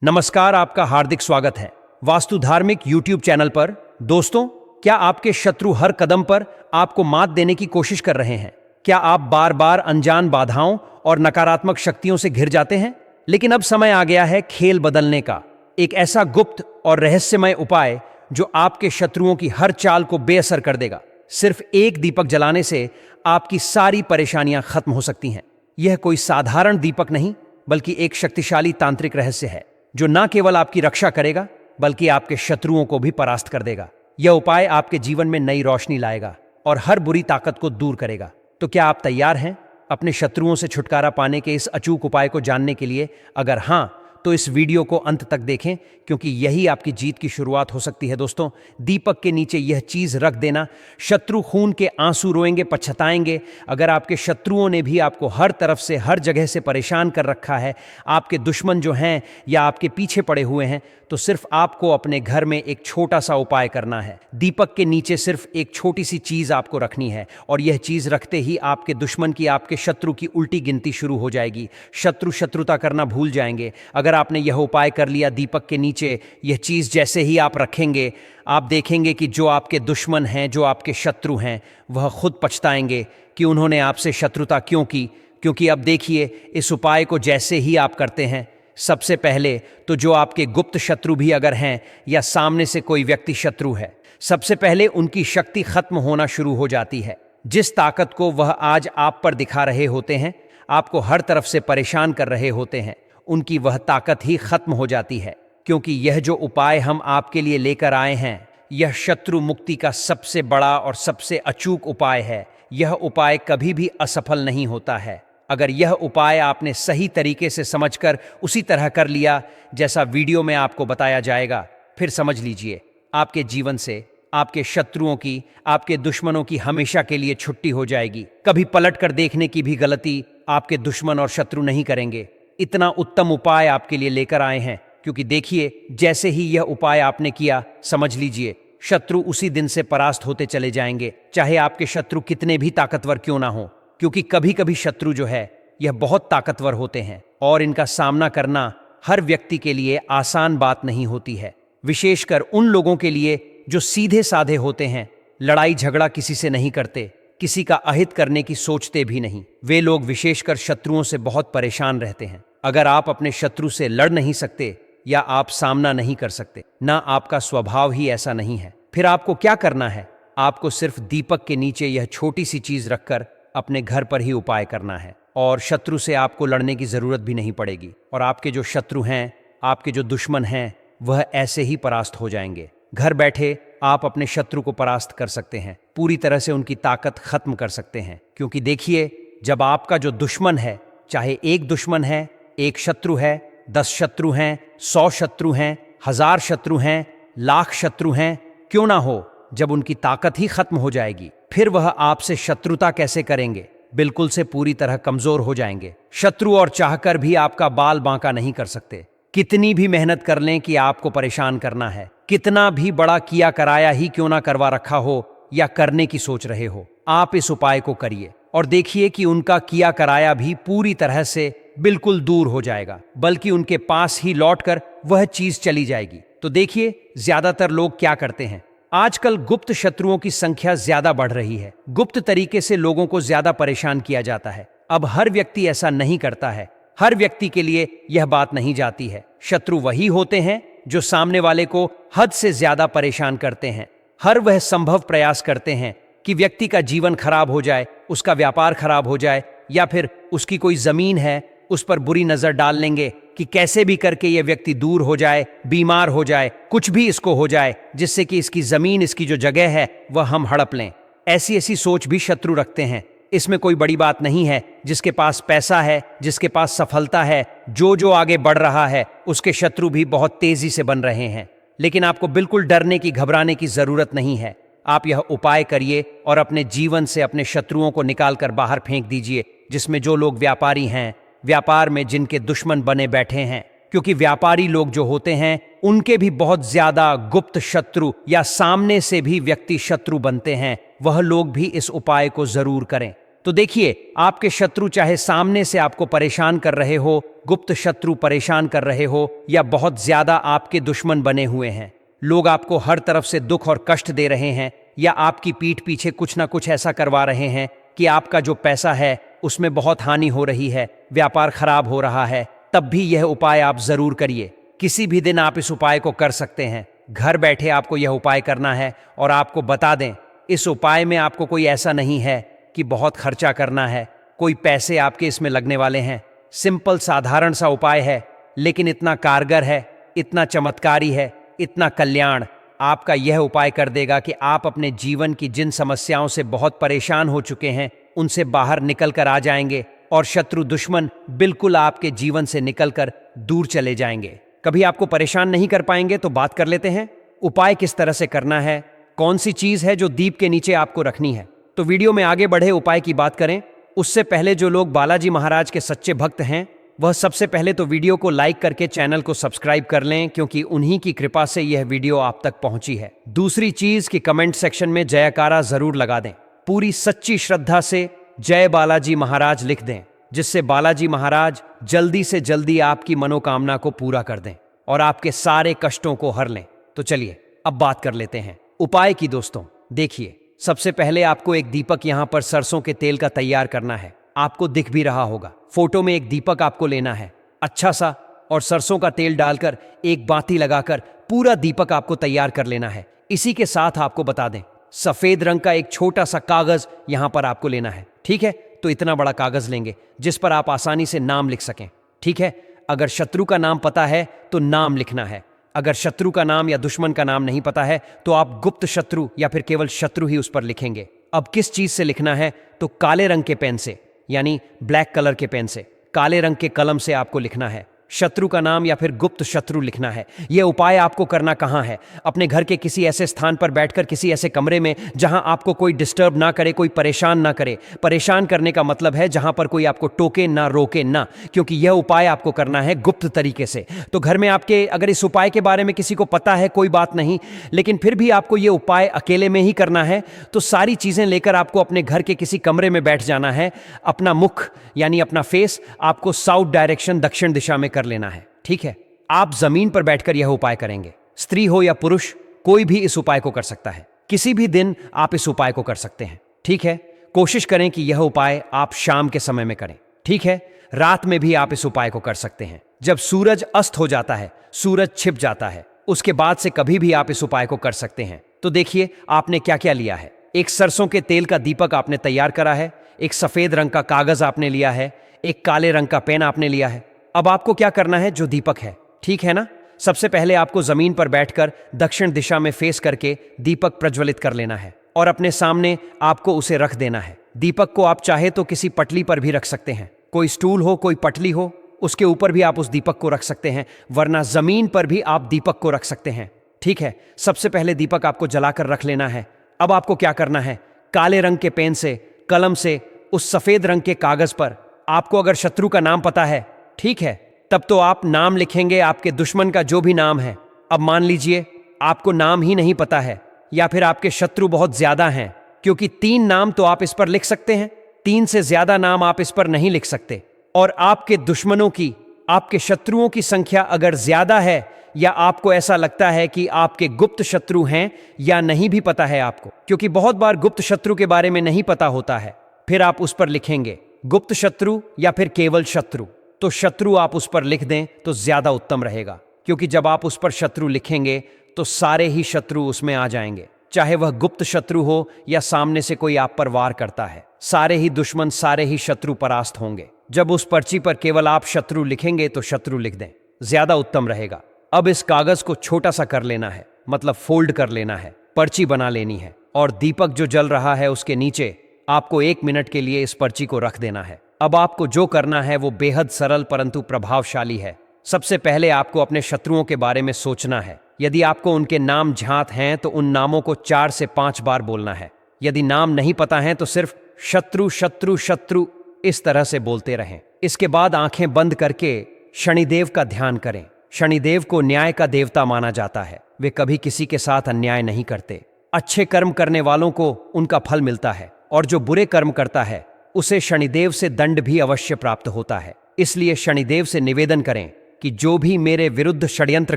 नमस्कार, आपका हार्दिक स्वागत है वास्तु धार्मिक यूट्यूब चैनल पर। दोस्तों, क्या आपके शत्रु हर कदम पर आपको मात देने की कोशिश कर रहे हैं? क्या आप बार बार अनजान बाधाओं और नकारात्मक शक्तियों से घिर जाते हैं? लेकिन अब समय आ गया है खेल बदलने का। एक ऐसा गुप्त और रहस्यमय उपाय जो आपके शत्रुओं की हर चाल को बेअसर कर देगा। सिर्फ एक दीपक जलाने से आपकी सारी परेशानियां खत्म हो सकती हैं। यह कोई साधारण दीपक नहीं, बल्कि एक शक्तिशाली तांत्रिक रहस्य है जो न केवल आपकी रक्षा करेगा, बल्कि आपके शत्रुओं को भी परास्त कर देगा। यह उपाय आपके जीवन में नई रोशनी लाएगा और हर बुरी ताकत को दूर करेगा। तो क्या आप तैयार हैं अपने शत्रुओं से छुटकारा पाने के इस अचूक उपाय को जानने के लिए? अगर हां, तो इस वीडियो को अंत तक देखें, क्योंकि यही आपकी जीत की शुरुआत हो सकती है। दोस्तों, दीपक के नीचे यह चीज रख देना, शत्रु खून के आंसू रोएंगे, पछताएंगे। अगर आपके शत्रुओं ने भी आपको हर तरफ से, हर जगह से परेशान कर रखा है, आपके दुश्मन जो हैं या आपके पीछे पड़े हुए हैं, तो सिर्फ आपको अपने घर में एक छोटा सा उपाय करना है। दीपक के नीचे सिर्फ एक छोटी सी चीज आपको रखनी है, और यह चीज रखते ही आपके दुश्मन की, आपके शत्रु की उल्टी गिनती शुरू हो जाएगी। शत्रु शत्रुता करना भूल जाएंगे। अगर आपने यह उपाय कर लिया, दीपक के नीचे यह चीज जैसे ही आप रखेंगे, आप देखेंगे कि जो आपके दुश्मन हैं, जो आपके शत्रु हैं, वह खुद पछताएंगे कि उन्होंने आपसे शत्रुता क्यों की। क्योंकि अब देखिए, इस उपाय को जैसे ही आप करते हैं, सबसे पहले तो जो आपके गुप्त शत्रु भी अगर हैं, या सामने से कोई व्यक्ति शत्रु है, सबसे पहले उनकी शक्ति खत्म होना शुरू हो जाती है। जिस ताकत को वह आज आप पर दिखा रहे होते हैं, आपको हर तरफ से परेशान कर रहे होते हैं, उनकी वह ताकत ही खत्म हो जाती है। क्योंकि यह जो उपाय हम आपके लिए लेकर आए हैं, यह शत्रु मुक्ति का सबसे बड़ा और सबसे अचूक उपाय है। यह उपाय कभी भी असफल नहीं होता है। अगर यह उपाय आपने सही तरीके से समझकर उसी तरह कर लिया जैसा वीडियो में आपको बताया जाएगा, फिर समझ लीजिए, आपके जीवन से आपके शत्रुओं की, आपके दुश्मनों की हमेशा के लिए छुट्टी हो जाएगी। कभी पलट कर देखने की भी गलती आपके दुश्मन और शत्रु नहीं करेंगे। इतना उत्तम उपाय आपके लिए लेकर आए हैं, क्योंकि देखिए, जैसे ही यह उपाय आपने किया, समझ लीजिए, शत्रु उसी दिन से परास्त होते चले जाएंगे, चाहे आपके शत्रु कितने भी ताकतवर क्यों ना हो। क्योंकि कभी कभी शत्रु जो है, यह बहुत ताकतवर होते हैं, और इनका सामना करना हर व्यक्ति के लिए आसान बात नहीं होती है। विशेषकर उन लोगों के लिए जो सीधे साधे होते हैं, लड़ाई झगड़ा किसी से नहीं करते, किसी का अहित करने की सोचते भी नहीं। वे लोग विशेषकर शत्रुओं से बहुत परेशान रहते हैं। अगर आप अपने शत्रु से लड़ नहीं सकते, या आप सामना नहीं कर सकते, ना आपका स्वभाव ही ऐसा नहीं है, फिर आपको क्या करना है? आपको सिर्फ दीपक के नीचे यह छोटी सी चीज रखकर अपने घर पर ही उपाय करना है, और शत्रु से आपको लड़ने की जरूरत भी नहीं पड़ेगी। और आपके जो शत्रु हैं, आपके जो दुश्मन हैं, वह ऐसे ही परास्त हो जाएंगे। घर बैठे आप अपने शत्रु को परास्त कर सकते हैं, पूरी तरह से उनकी ताकत खत्म कर सकते हैं। क्योंकि देखिए, जब आपका जो दुश्मन है, चाहे एक दुश्मन है, एक शत्रु है, 10 शत्रु हैं, 100 शत्रु हैं, 1000 शत्रु हैं, लाख शत्रु हैं, क्यों ना हो, जब उनकी ताकत ही खत्म हो जाएगी, फिर वह आपसे शत्रुता कैसे करेंगे? बिल्कुल से पूरी तरह कमजोर हो जाएंगे। शत्रु और चाहकर भी आपका बाल बांका नहीं कर सकते। कितनी भी मेहनत कर लें कि आपको परेशान करना है, कितना भी बड़ा किया कराया ही क्यों ना करवा रखा हो, या करने की सोच रहे हो, आप इस उपाय को करिए और देखिए कि उनका किया कराया भी पूरी तरह से बिल्कुल दूर हो जाएगा, बल्कि उनके पास ही लौटकर वह चीज चली जाएगी। तो देखिए, ज्यादातर लोग क्या करते हैं, आजकल गुप्त शत्रुओं की संख्या ज्यादा बढ़ रही है। गुप्त तरीके से लोगों को ज्यादा परेशान किया जाता है। अब हर व्यक्ति ऐसा नहीं करता है, हर व्यक्ति के लिए यह बात नहीं जाती है। शत्रु वही होते हैं जो सामने वाले को हद से ज्यादा परेशान करते हैं। हर वह संभव प्रयास करते हैं कि व्यक्ति का जीवन खराब हो जाए, उसका व्यापार खराब हो जाए, या फिर उसकी कोई जमीन है, उस पर बुरी नजर डाल लेंगे कि कैसे भी करके यह व्यक्ति दूर हो जाए, बीमार हो जाए, कुछ भी इसको हो जाए, जिससे कि इसकी जमीन, इसकी जो जगह है, वह हम हड़प लें। ऐसी ऐसी सोच भी शत्रु रखते हैं। इसमें कोई बड़ी बात नहीं है। जिसके पास पैसा है, जिसके पास सफलता है, जो आगे बढ़ रहा है, उसके शत्रु भी बहुत तेजी से बन रहे हैं। लेकिन आपको बिल्कुल डरने की, घबराने की जरूरत नहीं है। आप यह उपाय करिए और अपने जीवन से अपने शत्रुओं को निकालकर बाहर फेंक दीजिए, जिसमें जो लोग व्यापारी हैं, व्यापार में जिनके दुश्मन बने बैठे हैं। क्योंकि व्यापारी लोग जो होते हैं, उनके भी बहुत ज्यादा गुप्त शत्रु या सामने से भी व्यक्ति शत्रु बनते हैं। वह लोग भी इस उपाय को जरूर करें। तो देखिए, आपके शत्रु चाहे सामने से आपको परेशान कर रहे हो, गुप्त शत्रु परेशान कर रहे हो, या बहुत ज्यादा आपके दुश्मन बने हुए हैं, लोग आपको हर तरफ से दुख और कष्ट दे रहे हैं, या आपकी पीठ पीछे कुछ ना कुछ ऐसा करवा रहे हैं कि आपका जो पैसा है उसमें बहुत हानि हो रही है, व्यापार खराब हो रहा है, तब भी यह उपाय आप जरूर करिए। किसी भी दिन आप इस उपाय को कर सकते हैं। घर बैठे आपको यह उपाय करना है। और आपको बता दें, इस उपाय में आपको कोई ऐसा नहीं है कि बहुत खर्चा करना है, कोई पैसे आपके इसमें लगने वाले हैं। सिंपल साधारण सा उपाय है, लेकिन इतना कारगर है, इतना चमत्कारी है, इतना कल्याण आपका यह उपाय कर देगा कि आप अपने जीवन की जिन समस्याओं से बहुत परेशान हो चुके हैं उनसे बाहर निकल कर आ जाएंगे, और शत्रु दुश्मन बिल्कुल आपके जीवन से निकलकर दूर चले जाएंगे, कभी आपको परेशान नहीं कर पाएंगे। तो बात कर लेते हैं, उपाय किस तरह से करना है, कौन सी चीज है जो दीप के नीचे आपको रखनी है। तो वीडियो में आगे बढ़े उपाय की बात करें उससे पहले जो लोग बालाजी महाराज के सच्चे भक्त हैं वह सबसे पहले तो वीडियो को लाइक करके चैनल को सब्सक्राइब कर लें, क्योंकि उन्हीं की कृपा से यह वीडियो आप तक पहुंची है। दूसरी चीज कि कमेंट सेक्शन में जयकारा जरूर लगा दें, पूरी सच्ची श्रद्धा से जय बालाजी महाराज लिख दें, जिससे बालाजी महाराज जल्दी से जल्दी आपकी मनोकामना को पूरा कर दें और आपके सारे कष्टों को हर लें। तो चलिए अब बात कर लेते हैं उपाय की। दोस्तों देखिए, सबसे पहले आपको एक दीपक यहां पर सरसों के तेल का तैयार करना है। आपको दिख भी रहा होगा, फोटो में एक दीपक आपको लेना है अच्छा सा, और सरसों का तेल डालकर एक बाती लगाकर पूरा दीपक आपको तैयार कर लेना है। इसी के साथ आपको बता दें, सफेद रंग का एक छोटा सा कागज यहां पर आपको लेना है। ठीक है, तो इतना बड़ा कागज लेंगे जिस पर आप आसानी से नाम लिख सकें। ठीक है, अगर शत्रु का नाम पता है तो नाम लिखना है, अगर शत्रु का नाम या दुश्मन का नाम नहीं पता है तो आप गुप्त शत्रु या फिर केवल शत्रु ही उस पर लिखेंगे। अब किस चीज से लिखना है, तो काले रंग के पेन से, यानी ब्लैक कलर के पेन से, काले रंग के कलम से आपको लिखना है। शत्रु का नाम या फिर गुप्त शत्रु लिखना है। यह उपाय आपको करना कहां है, अपने घर के किसी ऐसे स्थान पर बैठकर, किसी ऐसे कमरे में जहां आपको कोई डिस्टर्ब ना करे, कोई परेशान ना करे। परेशान करने का मतलब है जहां पर कोई आपको टोके ना, रोके ना, क्योंकि यह उपाय आपको करना है गुप्त तरीके से। तो घर में आपके अगर इस उपाय के बारे में किसी को पता है कोई बात नहीं, लेकिन फिर भी आपको यह उपाय अकेले में ही करना है, तो सारी चीजें लेकर आपको अपने घर के किसी कमरे में बैठ जाना है। अपना मुख यानी अपना फेस आपको साउथ डायरेक्शन, दक्षिण दिशा में कर लेना है। ठीक है, आप जमीन पर बैठकर यह उपाय करेंगे। स्त्री हो या पुरुष, कोई भी इस उपाय को कर सकता है। किसी भी दिन आप इस उपाय को कर सकते हैं। ठीक है, कोशिश करें कि यह उपाय आप शाम के समय में करें। ठीक है, रात में भी आप इस उपाय को कर सकते हैं। जब सूरज अस्त हो जाता है, सूरज छिप जाता है, उसके बाद से कभी भी आप इस उपाय को कर सकते हैं। तो देखिए आपने क्या क्या लिया है। एक सरसों के तेल का दीपक आपने तैयार करा है, एक सफेद रंग का कागज आपने लिया है, एक काले रंग का पेन आपने लिया है। अब आपको क्या करना है, जो दीपक है, ठीक है ना, सबसे पहले आपको जमीन पर बैठकर दक्षिण दिशा में फेस करके दीपक प्रज्वलित कर लेना है और अपने सामने आपको उसे रख देना है। दीपक को आप चाहे तो किसी पटली पर भी रख सकते हैं, कोई स्टूल हो, कोई पटली हो, उसके ऊपर भी आप उस दीपक को रख सकते हैं, वरना जमीन पर भी आप दीपक को रख सकते हैं। ठीक है, सबसे पहले दीपक आपको जलाकर रख लेना है। अब आपको क्या करना है, काले रंग के पेन से, कलम से उस सफेद रंग के कागज पर आपको अगर शत्रु का नाम पता है, ठीक है, तब तो आप नाम लिखेंगे, आपके दुश्मन का जो भी नाम है। अब मान लीजिए आपको नाम ही नहीं पता है, या फिर आपके शत्रु बहुत ज्यादा हैं, क्योंकि 3 नाम तो आप इस पर लिख सकते हैं, 3 से ज्यादा नाम आप इस पर नहीं लिख सकते। और आपके दुश्मनों की, आपके शत्रुओं की संख्या अगर ज्यादा है, या आपको ऐसा लगता है कि आपके गुप्त शत्रु हैं या नहीं भी पता है आपको, क्योंकि बहुत बार गुप्त शत्रु के बारे में नहीं पता होता है, फिर आप उस पर लिखेंगे गुप्त शत्रु या फिर केवल शत्रु। तो शत्रु आप उस पर लिख दें तो ज्यादा उत्तम रहेगा, क्योंकि जब आप उस पर शत्रु लिखेंगे तो सारे ही शत्रु उसमें आ जाएंगे, चाहे वह गुप्त शत्रु हो या सामने से कोई आप पर वार करता है, सारे ही दुश्मन, सारे ही शत्रु परास्त होंगे। जब उस पर्ची पर केवल आप शत्रु लिखेंगे तो शत्रु लिख दें, ज्यादा उत्तम रहेगा। अब इस कागज को छोटा सा कर लेना है, मतलब फोल्ड कर लेना है, पर्ची बना लेनी है, और दीपक जो जल रहा है उसके नीचे आपको 1 मिनट के लिए इस पर्ची को रख देना है। अब आपको जो करना है वो बेहद सरल परंतु प्रभावशाली है। सबसे पहले आपको अपने शत्रुओं के बारे में सोचना है। यदि आपको उनके नाम ज्ञात हैं तो उन नामों को 4 से 5 बार बोलना है। यदि नाम नहीं पता है तो सिर्फ शत्रु शत्रु शत्रु इस तरह से बोलते रहें। इसके बाद आंखें बंद करके शनिदेव का ध्यान करें। शनिदेव को न्याय का देवता माना जाता है, वे कभी किसी के साथ अन्याय नहीं करते। अच्छे कर्म करने वालों को उनका फल मिलता है, और जो बुरे कर्म करता है उसे शनिदेव से दंड भी अवश्य प्राप्त होता है। इसलिए शनिदेव से निवेदन करें कि जो भी मेरे विरुद्ध षड्यंत्र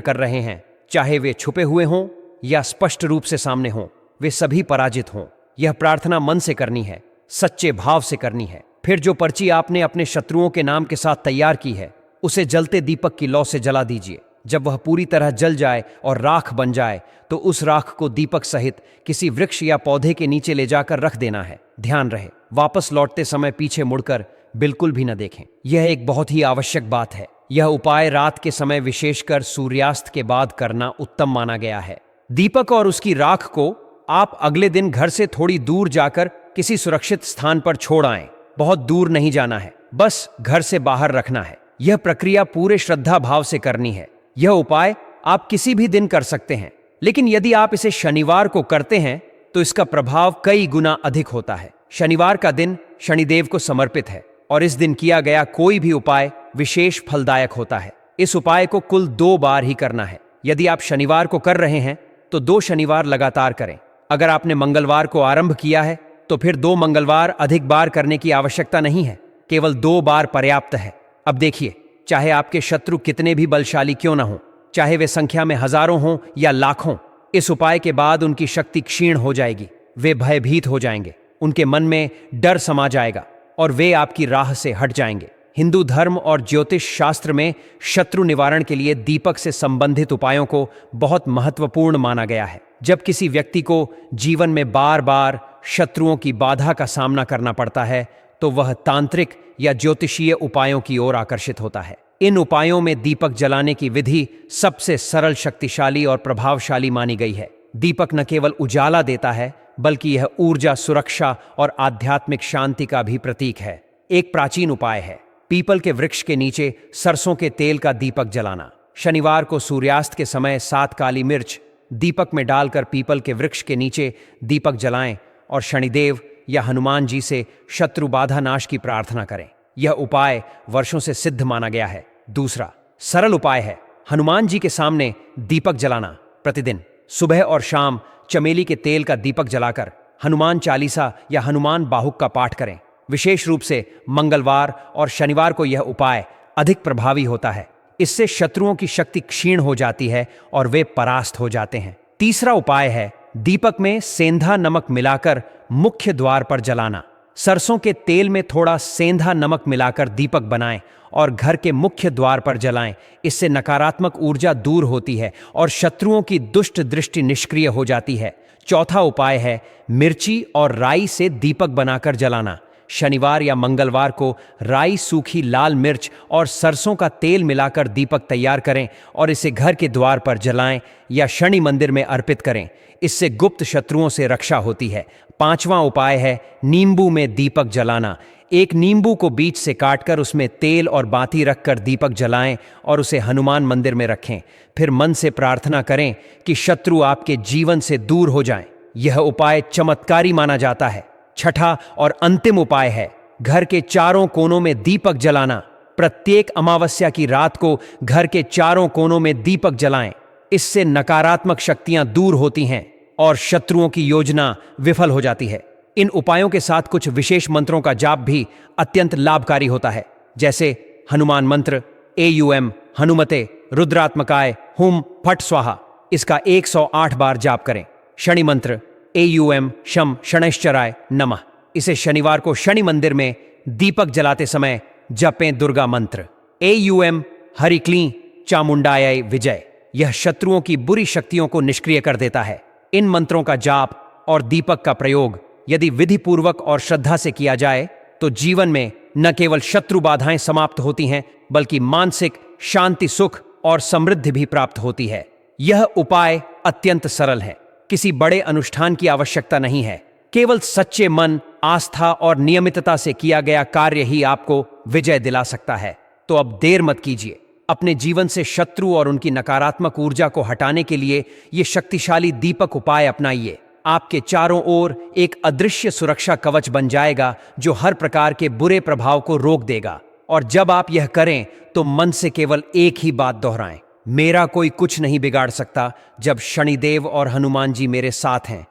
कर रहे हैं, चाहे वे छुपे हुए हों या स्पष्ट रूप से सामने हों, वे सभी पराजित हों। यह प्रार्थना मन से करनी है, सच्चे भाव से करनी है। फिर जो पर्ची आपने अपने शत्रुओं के नाम के साथ तैयार की है, उसे जलते दीपक की लौ से जला दीजिए। जब वह पूरी तरह जल जाए और राख बन जाए तो उस राख को दीपक सहित किसी वृक्ष या पौधे के नीचे ले जाकर रख देना है। ध्यान रहे, वापस लौटते समय पीछे मुड़कर बिल्कुल भी न देखें। यह एक बहुत ही आवश्यक बात है। यह उपाय रात के समय, विशेषकर सूर्यास्त के बाद करना उत्तम माना गया है। दीपक और उसकी राख को आप अगले दिन घर से थोड़ी दूर जाकर किसी सुरक्षित स्थान पर छोड़ आएं। बहुत दूर नहीं जाना है, बस घर से बाहर रखना है। यह प्रक्रिया पूरे श्रद्धा भाव से करनी है। यह उपाय आप किसी भी दिन कर सकते हैं, लेकिन यदि आप इसे शनिवार को करते हैं तो इसका प्रभाव कई गुना अधिक होता है। शनिवार का दिन शनिदेव को समर्पित है और इस दिन किया गया कोई भी उपाय विशेष फलदायक होता है। इस उपाय को कुल 2 बार ही करना है। यदि आप शनिवार को कर रहे हैं तो 2 शनिवार लगातार करें। अगर आपने मंगलवार को आरंभ किया है तो फिर 2 मंगलवार अधिक बार करने की आवश्यकता नहीं है, केवल 2 बार पर्याप्त है। अब देखिए, चाहे आपके शत्रु कितने भी बलशाली क्यों न हों, चाहे वे संख्या में हजारों हों या लाखों, इस उपाय के बाद उनकी शक्ति क्षीण हो जाएगी। वे भयभीत हो जाएंगे, उनके मन में डर समा जाएगा और वे आपकी राह से हट जाएंगे। हिंदू धर्म और ज्योतिष शास्त्र में शत्रु निवारण के लिए दीपक से संबंधित उपायों को बहुत महत्वपूर्ण माना गया है। जब किसी व्यक्ति को जीवन में बार बार शत्रुओं की बाधा का सामना करना पड़ता है तो वह तांत्रिक या ज्योतिषीय उपायों की ओर आकर्षित होता है। इन उपायों में दीपक जलाने की विधि सबसे सरल, शक्तिशाली और प्रभावशाली मानी गई है। दीपक न केवल उजाला देता है, बल्कि यह ऊर्जा, सुरक्षा और आध्यात्मिक शांति का भी प्रतीक है। एक प्राचीन उपाय है पीपल के वृक्ष के नीचे सरसों के तेल का दीपक जलाना। शनिवार को सूर्यास्त के समय 7 काली मिर्च दीपक में डालकर पीपल के वृक्ष के नीचे दीपक जलाएं और शनिदेव या हनुमान जी से शत्रु बाधा नाश की प्रार्थना करें। यह उपाय वर्षों से सिद्ध माना गया है। दूसरा सरल उपाय है हनुमान जी के सामने दीपक जलाना। प्रतिदिन सुबह और शाम चमेली के तेल का दीपक जलाकर हनुमान चालीसा या हनुमान बाहुक का पाठ करें। विशेष रूप से मंगलवार और शनिवार को यह उपाय अधिक प्रभावी होता है। इससे शत्रुओं की शक्ति क्षीण हो जाती है और वे परास्त हो जाते हैं। तीसरा उपाय है दीपक में सेंधा नमक मिलाकर मुख्य द्वार पर जलाना। सरसों के तेल में थोड़ा सेंधा नमक मिलाकर दीपक बनाएं और घर के मुख्य द्वार पर जलाएं। इससे नकारात्मक ऊर्जा दूर होती है और शत्रुओं की दुष्ट दृष्टि निष्क्रिय हो जाती है। चौथा उपाय है मिर्ची और राई से दीपक बनाकर जलाना। शनिवार या मंगलवार को राई, सूखी लाल मिर्च और सरसों का तेल मिलाकर दीपक तैयार करें और इसे घर के द्वार पर जलाएं या शनि मंदिर में अर्पित करें। इससे गुप्त शत्रुओं से रक्षा होती है। पांचवां उपाय है नींबू में दीपक जलाना। एक नींबू को बीच से काटकर उसमें तेल और बाती रखकर दीपक जलाएं और उसे हनुमान मंदिर में रखें। फिर मन से प्रार्थना करें कि शत्रु आपके जीवन से दूर हो जाएं। यह उपाय चमत्कारी माना जाता है। छठा और अंतिम उपाय है घर के चारों कोनों में दीपक जलाना। प्रत्येक अमावस्या की रात को घर के चारों कोनों में दीपक जलाएं। इससे नकारात्मक शक्तियां दूर होती हैं और शत्रुओं की योजना विफल हो जाती है। इन उपायों के साथ कुछ विशेष मंत्रों का जाप भी अत्यंत लाभकारी होता है, जैसे हनुमान मंत्र, AUM, हनुमते, रुद्रात्मकाय, हुम, फट स्वाहा। इसका 108 बार जाप करें। शनि मंत्र AUM, शम शनैश्चराय नमः। इसे शनिवार को शनि मंदिर में दीपक जलाते समय जपें। दुर्गा मंत्र AUM, हरि क्लीं चामुंडाय विजय। यह शत्रुओं की बुरी शक्तियों को निष्क्रिय कर देता है। इन मंत्रों का जाप और दीपक का प्रयोग यदि विधिपूर्वक और श्रद्धा से किया जाए तो जीवन में न केवल शत्रु बाधाएं समाप्त होती हैं, बल्कि मानसिक शांति, सुख और समृद्धि भी प्राप्त होती है। यह उपाय अत्यंत सरल है। किसी बड़े अनुष्ठान की आवश्यकता नहीं है। केवल सच्चे मन, आस्था और नियमितता से किया गया कार्य ही आपको विजय दिला सकता है। तो अब देर मत कीजिए। अपने जीवन से शत्रु और उनकी नकारात्मक ऊर्जा को हटाने के लिए ये शक्तिशाली दीपक उपाय अपनाइए। आपके चारों ओर एक अदृश्य सुरक्षा कवच बन जाएगा जो हर प्रकार के बुरे प्रभाव को रोक देगा। और जब आप यह करें तो मन से केवल एक ही बात दोहराएं, मेरा कोई कुछ नहीं बिगाड़ सकता जब शनिदेव और हनुमान जी मेरे साथ हैं।